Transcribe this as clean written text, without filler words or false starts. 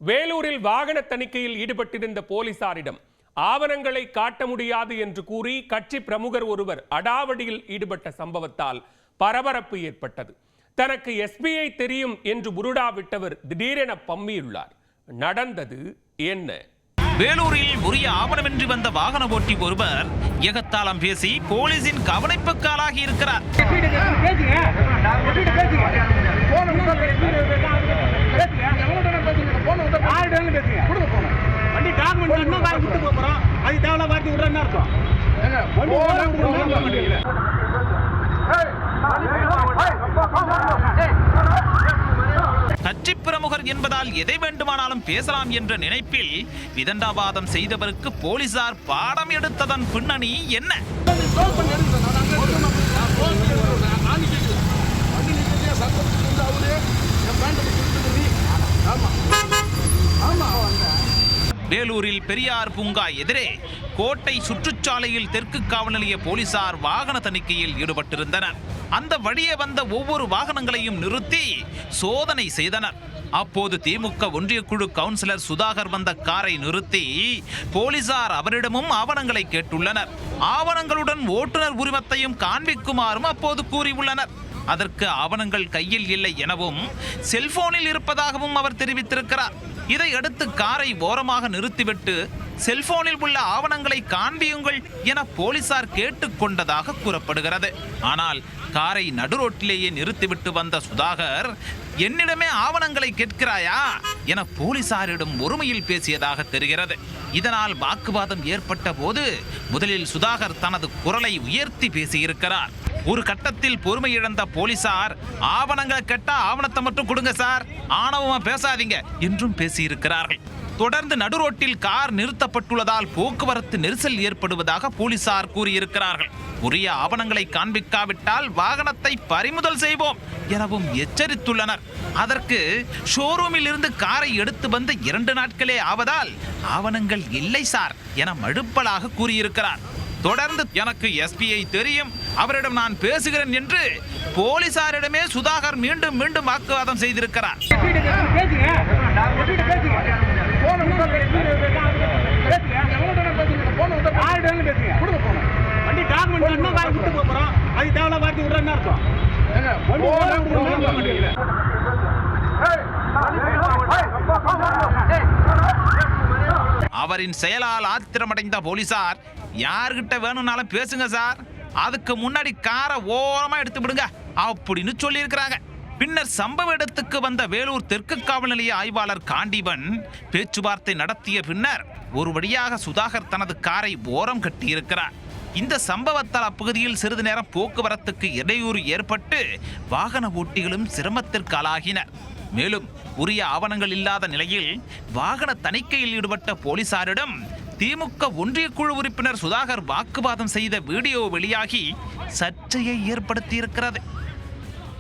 வேலூரில் வாகன தணிக்கையில் ஈடுபட்டிருந்த போலீசாரிடம் ஆவணங்களை காட்ட முடியாது என்று கூறி கட்சி பிரமுகர் ஒருவர் அடாவடியில் ஈடுபட்ட சம்பவத்தால் பரபரப்பு ஏற்பட்டது. தனக்கு எஸ்பிஐ தெரியும் என்று புருடா விட்டவர் திடீரென பம்மியுள்ளார். நடந்தது என்ன? வேலூரில் உரிய ஆவணமின்றி வந்த வாகன ஓட்டி ஒருவர் எகத்தாளம் பேசி போலீசின் கவனிப்புக்கு ஆளாகி இருக்கிறார். கட்சி பிரமுகர் என்பதால் எதை வேண்டுமானாலும் பேசலாம் என்ற நினைப்பில் விதண்டாவாதம் செய்தவருக்கு போலீசார் பாடம் எடுத்ததன் பின்னணி என்ன? வேலூரில் பெரியார் பூங்கா எதிரே கோட்டை சுற்றுச்சாலையில் தெற்கு காவல் நிலைய போலீசார் வாகன தணிக்கையில் ஈடுபட்டிருந்தனர். அந்த வழியே வந்த ஒவ்வொரு வாகனங்களையும் நிறுத்தி சோதனை செய்தனர். அப்போது திமுக ஒன்றிய குழு கவுன்சிலர் சுதாகர் வந்த காரை நிறுத்தி போலீசார் அவரிடமும் ஆவணங்களை கேட்டுள்ளனர். ஆவணங்களுடன் ஓட்டுநர் உரிமத்தையும் காண்பிக்குமாறும் அப்போது கூறியுள்ளனர். அதற்கு ஆவணங்கள் கையில் இல்லை எனவும் செல்போனில் இருப்பதாகவும் அவர் தெரிவித்திருக்கிறார். இதையடுத்து காரை ஓரமாக நிறுத்திவிட்டு செல்போனில் உள்ள ஆவணங்களை காண்பியுங்கள் என போலீசார் கேட்டுக்கொண்டதாக கூறப்படுகிறது. ஆனால் காரை நடுரோட்டிலேயே நிறுத்திவிட்டு வந்த சுதாகர், என்னிடமே ஆவணங்களை கேட்கிறாயா என போலீசாரிடம் ஒருமையில் பேசியதாக தெரிகிறது. இதனால் வாக்குவாதம் ஏற்பட்ட போது முதலில் சுதாகர் தனது குரலை உயர்த்தி பேசியிருக்கிறார். ஒரு கட்டத்தில் பொறுமை இழந்த போலீசார், ஆவணங்களை கேட்டா ஆவணத்தை மட்டும் கொடுங்க சார், ஆணவமா பேசாதீங்க என்றும் பேசியிருக்கிறார்கள். தொடர்ந்து நடுரோட்டில் கார் நிறுத்தப்பட்டுள்ளதால் போக்குவரத்து நெரிசல் ஏற்படுவதாக போலீசார் கூறியிருக்கிறார்கள். உரிய ஆவணங்களை காண்பிக்காவிட்டால் வாகனத்தை பறிமுதல் செய்வோம் எனவும் எச்சரித்துள்ளனர். அதற்கு ஷோரூமில் இருந்து காரை எடுத்து வந்து 2 நாட்களே ஆவதால் ஆவணங்கள் இல்லை சார் என மழுப்பலாக கூறியிருக்கிறார். தொடர்ந்து எனக்கு எஸ்பிஐ தெரியும், அவரிடம் நான் பேசுகிறேன் என்று போலீசாரிடமே சுதாகர் மீண்டும் மீண்டும் வாக்குவாதம் செய்திருக்கிறார். அவரின் செயலால் ஆத்திரமடைந்த போலீசார், யார்கிட்ட வேணும்னாலும் பேசுங்க சார், அதுக்கு முன்னாடி காரை ஓரமா எடுத்து விடுங்க அப்படின்னு சொல்லி இருக்கிறாங்க. பின்னர் சம்பவ இடத்துக்கு வந்த வேலூர் தெற்கு காவல் நிலைய ஆய்வாளர் காண்டீபன் பேச்சுவார்த்தை நடத்திய பின்னர் ஒரு வழியாக சுதாகர் தனது காரை ஓரம் கட்டியிருக்கிறார். இந்த சம்பவத்தால் அப்பகுதியில் சிறிது நேரம் போக்குவரத்துக்கு இடையூறு ஏற்பட்டு வாகன ஓட்டிகளும் சிரமத்திற்கு ஆளாகினர். மேலும் உரிய ஆவணங்கள் இல்லாத நிலையில் வாகன தணிக்கையில் ஈடுபட்ட போலீசாரிடம் திமுக ஒன்றிய குழு உறுப்பினர் சுதாகர் வாக்குவாதம் செய்த வீடியோ வெளியாகி சர்ச்சையை ஏற்படுத்தியிருக்கிறது.